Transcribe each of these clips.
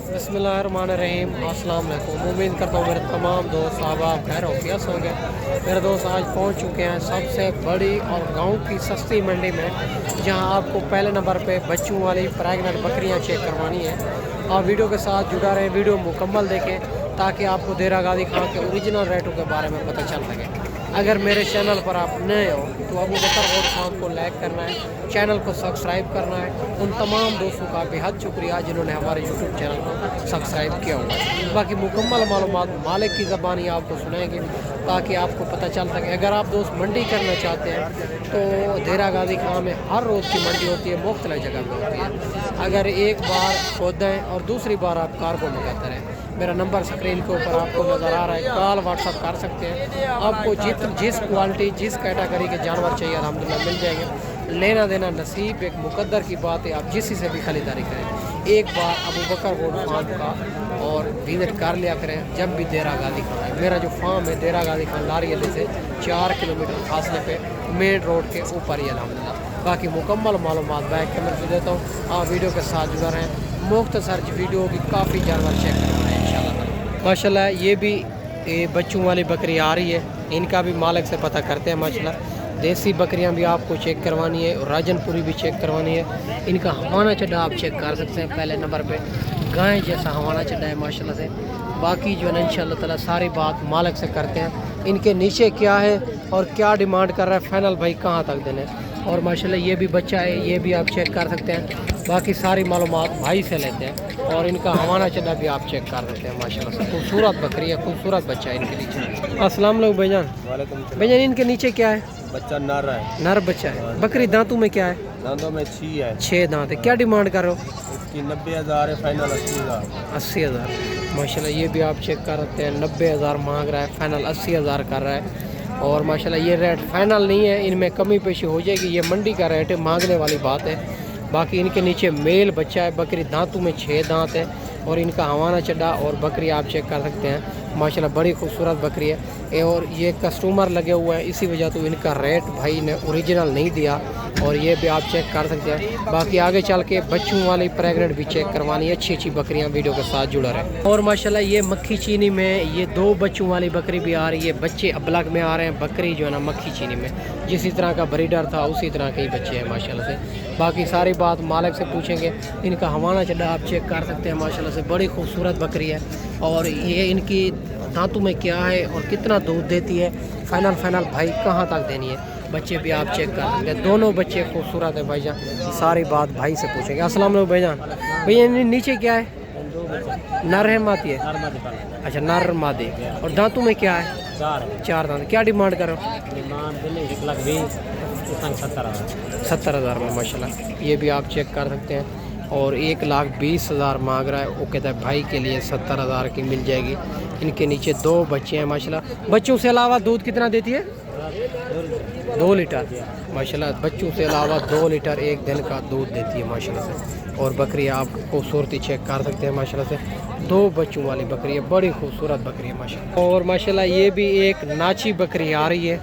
बिस्मिल्लाहिर्रहमानिर्रहीम। अस्सलाम वालेकुम। उम्मीद करता हूँ मेरे तमाम दोस्त साहब खैर वफियत होंगे। मेरे दोस्त आज पहुँच चुके हैं सबसे बड़ी और गांव की सस्ती मंडी में, जहां आपको पहले नंबर पे बच्चों वाली प्रेग्नेंट बकरियां चेक करवानी है। आप वीडियो के साथ जुड़ा रहें, वीडियो मुकम्मल देखें ताकि आपको देरा गादी खां के ओरिजिनल रेटों के बारे में पता चल सके। अगर मेरे चैनल पर आप नए हो तो अबू बकर और खान को लाइक करना है, चैनल को सब्सक्राइब करना है। उन तमाम दोस्तों का बेहद शुक्रिया जिन्होंने हमारे यूट्यूब चैनल को सब्सक्राइब किया हुआ है। बाकी मुकम्मल मालूमात मालिक की ज़बानी आपको सुनाएंगे ताकि आपको पता चल सके। अगर आप दोस्त मंडी करना चाहते हैं तो देरा गाजी खां में हर रोज़ की मंडी होती है, मुख्तलिफ जगह पर होती है। अगर एक बार खोदें और दूसरी बार आप कार्गो मंगाते रहें। मेरा नंबर स्क्रीन के ऊपर आपको नज़र आ रहा है, कॉल व्हाट्सअप कर सकते हैं। आपको जिस क्वालिटी जिस कैटेगरी के जानवर चाहिए अल्हम्दुलिल्लाह मिल जाएंगे। लेना देना नसीब एक मुकद्दर की बात है, आप जिस से भी खरीदारी करें। एक बार अबू बकर गोल्ड फार्म का और विजिट कर लिया करें जब भी देरा गाजी खां है। मेरा जो फार्म है देरा गाजी खां लारी अली से 4 किलोमीटर फासले पे मेन रोड के ऊपर ही अल्हम्दुलिल्लाह। बाकी मुकम्मल मालूमात बैक कैमरे से देता हूँ, आप वीडियो के साथ जुड़ा रहें। मुख्तसर वीडियो की काफ़ी जानवर चेक करवाना है इंशाल्लाह। माशाल्लाह ये भी बच्चों वाली बकरी आ रही है, इनका भी मालिक से पता करते हैं। माशाल्लाह देसी बकरियां भी आपको चेक करवानी है और राजनपुरी भी चेक करवानी है। इनका हवाना चड्डा आप चेक कर सकते हैं। पहले नंबर पे गाय जैसा हवाना चड्डा है माशाल्लाह से। बाकी जो है ना इंशाल्लाह ताला सारी बात मालिक से करते हैं। इनके नीचे क्या है और क्या डिमांड कर रहा है फाइनल भाई कहाँ तक देने। और माशाल्लाह ये भी बच्चा है, ये भी आप चेक कर सकते हैं। बाकी सारी मालूमात भाई से लेते हैं और इनका हवाना चड्डा भी आप चेक कर सकते हैं। माशाल्लाह से खूबसूरत बकरी है, खूबसूरत बच्चा है इनके नीचे। अस्सलाम वालेकुम भाईजान। भाईजान इनके नीचे क्या है? बच्चा नर है। नर बच्चा है। बकरी दांतों में क्या है? दांतों में 6 है। 6 दांत है। क्या डिमांड कर रहे हो? इसकी 90,000 है, फाइनल 80,000। 80,000 माशाल्लाह ये भी आप चेक कर सकते हैं। 90,000 मांग रहा है, फाइनल 80,000 कर रहा है। और माशाल्लाह ये रेट फाइनल नहीं है, इनमें कमी पेशी हो जाएगी। ये मंडी का रेट है, मांगने वाली बात है। बाकी इनके नीचे मेल बच्चा है। बकरी दांतों में 6 दांत है और इनका हवाना चड्डा और बकरी आप चेक कर सकते हैं। माशाल्लाह बड़ी खूबसूरत बकरी है और ये कस्टमर लगे हुए हैं, इसी वजह तो इनका रेट भाई ने ओरिजिनल नहीं दिया। और ये भी आप चेक कर सकते हैं। बाकी आगे चल के बच्चों वाली प्रेग्नेंट भी चेक करवानी है। अच्छी अच्छी बकरियां वीडियो के साथ जुड़ा रहे। और माशाल्लाह ये मक्खी चीनी में ये 2 बच्चों वाली बकरी भी आ रही है। बच्चे अबलग में आ रहे हैं, बकरी जो है ना मक्खी चीनी में। जिस तरह का ब्रीडर था उसी तरह के ही बच्चे हैं माशाल्लाह से। बाकी सारी बात मालिक से पूछेंगे। इनका हवाना चड्डा आप चेक कर सकते हैं। माशाल्लाह से बड़ी खूबसूरत बकरी है। और ये इनकी दांतों में क्या है और कितना दूध देती है, फाइनल भाई कहाँ तक देनी है, बच्चे भी आप चेक कर सकते हैं। दोनों बच्चे खूबसूरत है भाईजान। सारी बात भाई से पूछेंगे। अस्सलाम वालेकुम भाईजान। भैया नीचे क्या है? नर है मादी है? अच्छा नर मादी। और दांतों में क्या है? 4 दांत। क्या डिमांड करो? 70,000 में माशाल्लाह ये भी आप चेक कर सकते हैं। और 1,20,000 मांग रहा है। वो कहता है भाई के लिए 70,000 की मिल जाएगी। इनके नीचे 2 बच्चे हैं माशाल्लाह। बच्चों से अलावा दूध कितना देती है? 2 लीटर माशाल्लाह। बच्चों से अलावा 2 लीटर एक दिन का दूध देती है माशाल्लाह से। और बकरी आप खूबसूरती चेक कर सकते हैं माशाल्लाह से। 2 बच्चों वाली बकरी है, बड़ी खूबसूरत बकरी है माशाल्लाह। और माशाल्लाह ये भी एक नाची बकरी आ रही है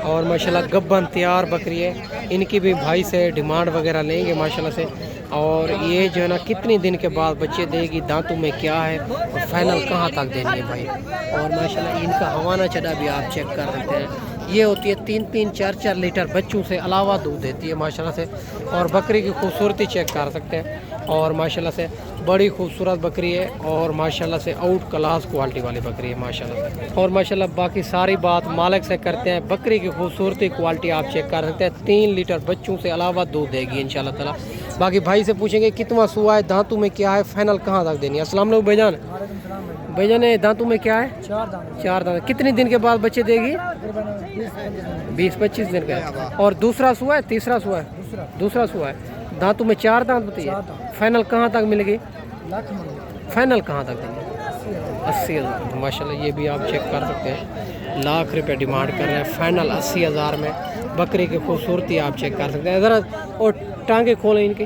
और माशाल्लाह गब्बन तैयार बकरी है। इनकी भी भाई से डिमांड वगैरह लेंगे माशाल्लाह से। और ये जो है ना कितनी दिन के बाद बच्चे देगी, दांतों में क्या है और फाइनल कहाँ तक देनी है भाई। और माशाल्लाह इनका हवाना चढ़ा भी आप चेक कर सकते हैं। ये होती है 3-3, 4-4 लीटर बच्चों से अलावा दूध देती है माशाल्लाह से। और बकरी की खूबसूरती चेक कर सकते हैं। और माशाल्लाह से बड़ी खूबसूरत बकरी है और माशाल्लाह से आउट क्लास क्वालिटी वाली बकरी है माशाल्लाह से। और माशाल्लाह बाकी सारी बात मालिक से करते हैं। बकरी की खूबसूरती क्वालिटी आप चेक कर सकते हैं। 3 लीटर बच्चों से अलावा दूध देगी इंशाल्लाह ताला। बाकी भाई से पूछेंगे कितना सुआ है, दांतों में क्या है, फाइनल कहाँ तक देनी है। अस्सलाम वालेकुम भाईजान। भाईजान दांतों में क्या है? 4 दांत। कितने दिन के बाद बच्चे देगी? 20-25 दिन का। और दूसरा सुआ है? तीसरा सुआ है? दूसरा सुआ है। दांतों में 4 दांत बताइए। फाइनल कहाँ तक मिलेगी? फाइनल कहाँ तक देंगे? 80,000 माशाल्लाह ये भी आप चेक कर सकते हैं। लाख रुपए डिमांड कर रहे हैं, फाइनल 80,000 में। बकरी की खूबसूरती आप चेक कर सकते हैं ज़रा। और टांगे खोलें इनकी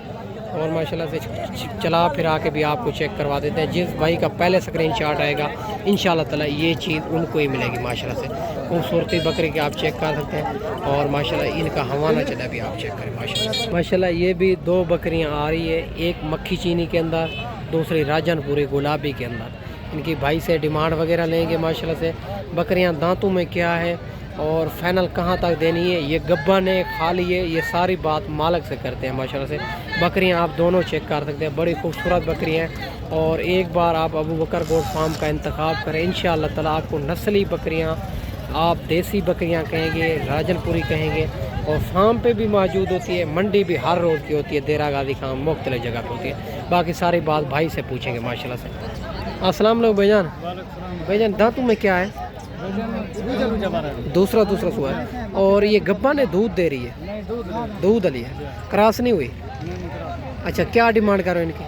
और माशाल्लाह से चला फिरा के भी आपको चेक करवा देते हैं। जिस भाई का पहले स्क्रीनशॉट आएगा इंशाल्लाह ताला ये चीज़ उनको ही मिलेगी माशाल्लाह से। खूबसूरती बकरी की आप चेक कर सकते हैं। और माशाल्लाह इनका हवाना चला भी आप चेक करें माशाल्लाह। माशाल्लाह ये भी 2 बकरियां आ रही है, एक मक्खी चीनी के अंदर दूसरी राजनपुरी गुलाबी के अंदर। इनकी भाई से डिमांड वगैरह लेंगे माशाल्लाह से। बकरियां दांतों में क्या है और फाइनल कहाँ तक देनी है, ये गब्बन है खाली है, ये सारी बात मालिक से करते हैं माशाल्लाह से। बकरियां आप दोनों चेक कर सकते हैं, बड़ी खूबसूरत बकरियां हैं। और एक बार आप अबू बकर गोट फार्म का इंतखाब करें, इंशाअल्लाह ताला आपको नस्ली बकरियां, आप देसी बकरियां कहेंगे, राजनपुरी कहेंगे, और फार्म पे भी मौजूद होती है, मंडी भी हर रोज़ की होती है, देरा गाजी खाम मुख्तलिफ जगह पर होती है। बाकी सारी बात भाई से पूछेंगे माशाल्लाह से। अस्सलाम वालेकुम भाईजान। भाईजान दांतों में क्या है? दूसरा सुआ है। और ये गब्बा ने दूध दे रही है, दूध अली है, क्रॉस नहीं हुई। अच्छा, क्या डिमांड करो इनकी?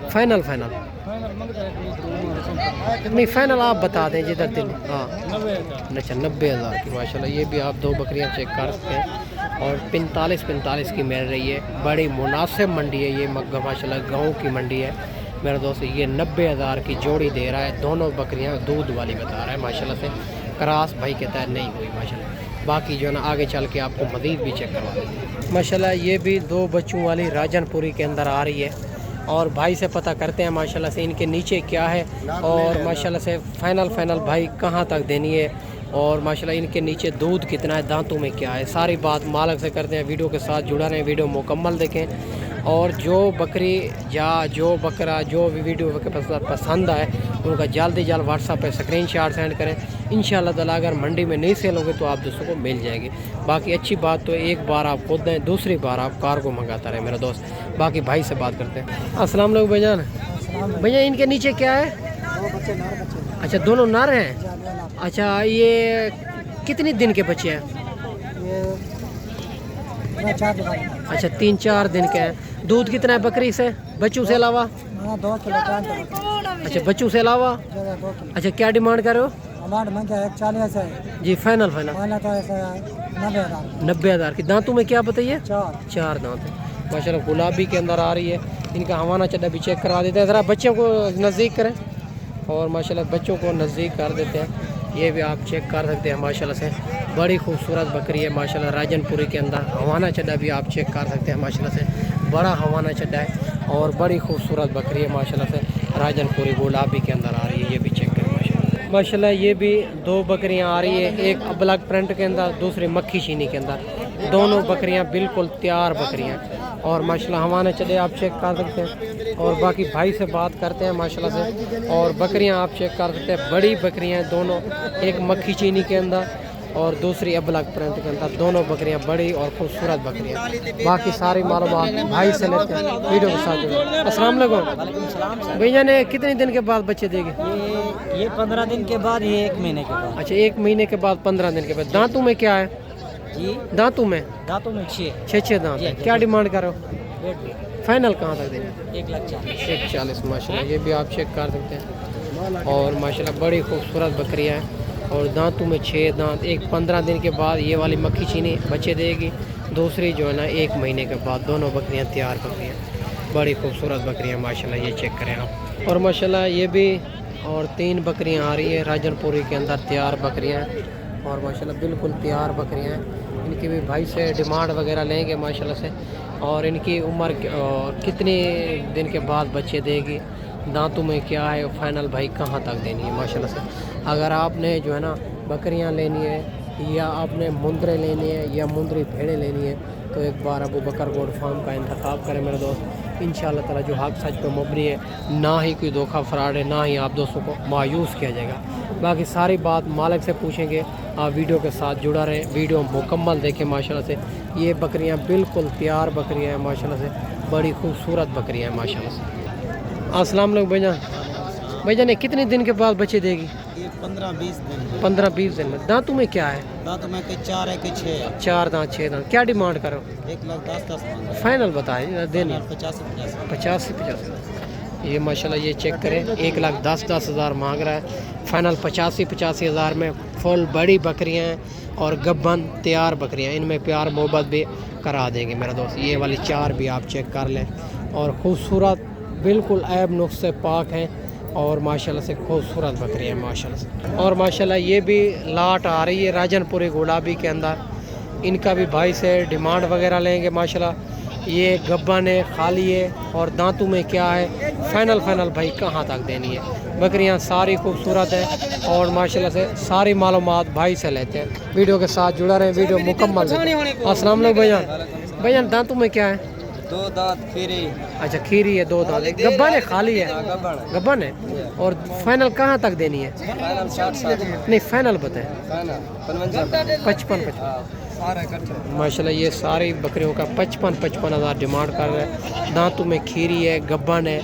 फाइनल नहीं, फाइनल आप बता दें जिधर दिल। हाँ अच्छा, 90,000 की माशाल्लाह। ये भी आप दो बकरियां चेक कर सकते हैं और 45 की मिल रही है। बड़ी मुनासिब मंडी है ये मक्का माशाल्लाह, गाँव की मंडी है मेरे दोस्त। ये 90,000 की जोड़ी दे रहा है, दोनों बकरियां दूध वाली बता रहा है माशाल्लाह से। क्रॉस भाई कहता है नहीं हुई माशाल्लाह। बाकी जो है ना आगे चल के आपको मज़ीद भी चेक करवा देते हैं माशाल्लाह। ये भी दो बच्चों वाली राजनपुरी के अंदर आ रही है और भाई से पता करते हैं माशाल्लाह से इनके नीचे क्या है और माशाल्लाह से फाइनल भाई कहाँ तक देनी है और माशाल्लाह इनके नीचे दूध कितना है, दांतों में क्या है, सारी बात मालिक से करते हैं। वीडियो के साथ जुड़ा रहें, वीडियो मुकम्मल देखें और जो बकरी या जो बकरा जो भी वीडियो पसंद आए उनका जल्द व्हाट्सएप पे स्क्रीनशॉट सेंड करें। इंशाअल्लाह ताला अगर मंडी में नहीं सेल होंगे तो आप दोस्तों को मिल जाएगी। बाकी अच्छी बात तो एक बार आप खुद दें, दूसरी बार आप कार को मंगाता रहे मेरा दोस्त। बाकी भाई से बात करते हैं। अस्सलाम वालेकुम भाईजान। भैया इनके नीचे क्या है? अच्छा, दोनों नर हैं। अच्छा, ये कितनी दिन के बच्चे हैं? अच्छा, 3-4 दिन के हैं। दूध कितना है बकरी से, बच्चों से अलावा? 2 किलो। अच्छा, बच्चों से अलावा। अच्छा, क्या डिमांड कर रहे हो? 140 है जी। फाइनल तो 90,000 की। दांतों में क्या बताइए? 4 दांत है माशाल्लाह। गुलाबी के अंदर आ रही है। इनका हवाना चड्डा भी चेक करवा देते हैं, ज़रा बच्चों को नज़दीक करें और माशाल्लाह बच्चों को नज़दीक कर देते हैं। ये भी आप चेक कर सकते हैं माशाल्लाह से। बड़ी खूबसूरत बकरी है माशाल्लाह राजनपुरी के अंदर। हवाना चड्डा भी आप चेक कर सकते हैं माशाल्लाह से, बड़ा हवाना चड्डा है और बड़ी खूबसूरत बकरी है माशाल्लाह से। राजनपुरी गुलाबी के अंदर आ रही है, ये भी चेक करें माशाल्लाह। ये भी 2 बकरियां आ रही है, एक ब्लैक प्रिंट के अंदर, दूसरी मक्खी चीनी के अंदर। दोनों बकरियां बिल्कुल तैयार बकरियां और माशाल्लाह हवाना चड्डे आप चेक कर सकते हैं। और बाकी भाई से बात करते हैं माशाल्लाह से। और बकरियां आप चेक कर सकते हैं, बड़ी बकरियां हैं दोनों, एक मक्खी चीनी के अंदर और दूसरी अबलग प्रिंट के अंदर। दोनों बकरियां बड़ी और खूबसूरत बकरियां। बाकी सारी मालूमात भाई से लेते हैं, वीडियो के साथ। अस्सलाम वालेकुम भैया। ने कितने दिन के बाद बच्चे देंगे? ये 15 दिन के बाद, ये 1 महीने के बाद। अच्छा, 1 महीने के बाद 15 दिन के बाद। दांतों में क्या है जी? दांतों में 6 दांत है। क्या डिमांड करो? फाइनल कहाँ तक देंगे? 1,40,000 माशाल्लाह। ये भी आप चेक कर सकते हैं और माशाल्लाह बड़ी खूबसूरत बकरियाँ हैं और दांतों में 6 दांत। एक 15 दिन के बाद ये वाली मक्खी चीनी बच्चे देगी, दूसरी जो है ना 1 महीने के बाद। दोनों बकरियां तैयार बकरियां, बड़ी खूबसूरत बकरियां माशाल्लाह। ये चेक करें आप। और माशाल्लाह ये भी और 3 बकरियां आ रही है राजनपुरी के अंदर, तैयार बकरियां और माशाल्लाह बिल्कुल तैयार बकरियां हैं। इनकी भी भाई से डिमांड वगैरह लेंगे माशाल्लाह से। और इनकी उम्र कितने दिन के बाद बच्चे देगी, दांतों में क्या है, फाइनल भाई कहाँ तक देनी है माशाल्लाह से। अगर आपने जो है ना बकरियां लेनी है या आपने मुंदरे लेनी है या मुंदरी भेड़ें लेनी है तो एक बार अबू बकर गोट फार्म का इंतखाब करें मेरे दोस्त। इंशाअल्लाह ताला जो हक सच पे मुबनी है, ना ही कोई धोखा फराड है, ना ही आप दोस्तों को मायूस किया जाएगा। बाकी सारी बात मालिक से पूछेंगे। आप वीडियो के साथ जुड़ा रहें, वीडियो मुकम्मल देखें माशाल्लाह से। ये बकरियां बिल्कुल तैयार बकरियां हैं माशाल्लाह से, बड़ी खूबसूरत बकरियां हैं माशाल्लाह से। अस्सलाम वालेकुम भैया। भैया ने कितने दिन के बाद बच्चे देगी? 15-20 दिन में। दांतों में क्या है? दांतों में 4 है कि 6 है। 4 दांत 6 दांत। क्या डिमांड करो? 1,10,000 फाइनल बताए देनी? 85,000। ये माशाल्लाह ये चेक करें, 1,10,000 मांग रहा है। फाइनल 85,000 में। फुल बड़ी बकरियां हैं और गब्बन तैयार बकरियां, इनमें प्यार मोहब्बत भी करा देंगे मेरा दोस्त। ये वाली 4 भी आप चेक कर लें और खूबसूरत बिल्कुल ऐब नुक्स से पाक हैं और माशाल्लाह से खूबसूरत बकरियां हैं माशाल्लाह से। और माशाल्लाह ये भी लाट आ रही है राजनपुरी गुलाबी के अंदर। इनका भी भाई से डिमांड वगैरह लेंगे माशाल्लाह। ये गब्बन है, खाली है और दांतों में क्या है फाइनल भाई कहाँ तक देनी है। बकरियाँ सारी खूबसूरत है और माशाल्लाह से सारी मालूमात भाई से लेते हैं। वीडियो के साथ जुड़ा रहे, वीडियो मुकम्मल देखें। अस्सलाम वालेकुम भैया, दांतों में क्या है? 2 दांत खीरी। अच्छा खीरी है, 2 दांत, गब्बन है खाली है? गब्बन है। और फाइनल कहाँ तक देनी है? फाइनल 60 नहीं फाइनल बताएं। 55 माशाल्लाह ये सारी बकरियों का 55 हज़ार डिमांड कर रहे हैं। दांतों में खीरी है, गब्बन है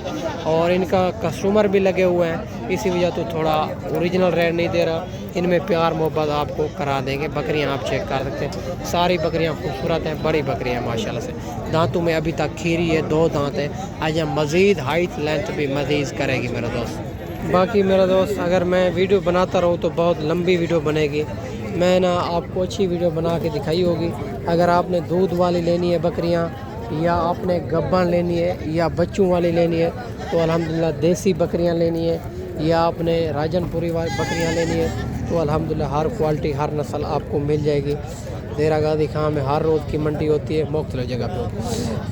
और इनका कस्टमर भी लगे हुए हैं, इसी वजह तो थोड़ा ओरिजिनल रेट नहीं दे रहा। इनमें प्यार मोहब्बत आपको करा देंगे। बकरियां आप चेक कर सकते हैं, सारी बकरियां खूबसूरत हैं, बड़ी बकरियां माशाल्लाह से। दांतों में अभी तक खीरी है, 2 दांत है। आज मज़ीद हाइट लेंथ भी मज़ीद करेगी मेरा दोस्त। बाकी मेरा दोस्त अगर मैं वीडियो बनाता रहूँ तो बहुत लंबी वीडियो बनेगी। मैं ना आपको अच्छी वीडियो बना के दिखाई होगी। अगर आपने दूध वाली लेनी है बकरियां, या आपने गब्बन लेनी है, या बच्चों वाली लेनी है तो अल्हम्दुलिल्लाह देसी बकरियां लेनी है, या आपने राजनपुरी वाली बकरियां लेनी है तो अल्हम्दुलिल्लाह हर क्वालिटी हर नस्ल आपको मिल जाएगी। देरा गाजी खां में हर रोज़ की मंडी होती है, मुख्तलिफ जगह पे।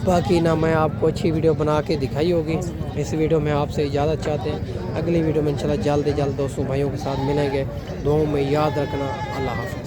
बाकी ना मैं आपको अच्छी वीडियो बना के दिखाई होगी। इस वीडियो में आपसे इजाज़त चाहते हैं। अगली वीडियो में इंशाल्लाह जल्द दोस्तों भाइयों के साथ मिलेंगे। दुआओं में याद रखना। अल्लाह हाफ़िज़।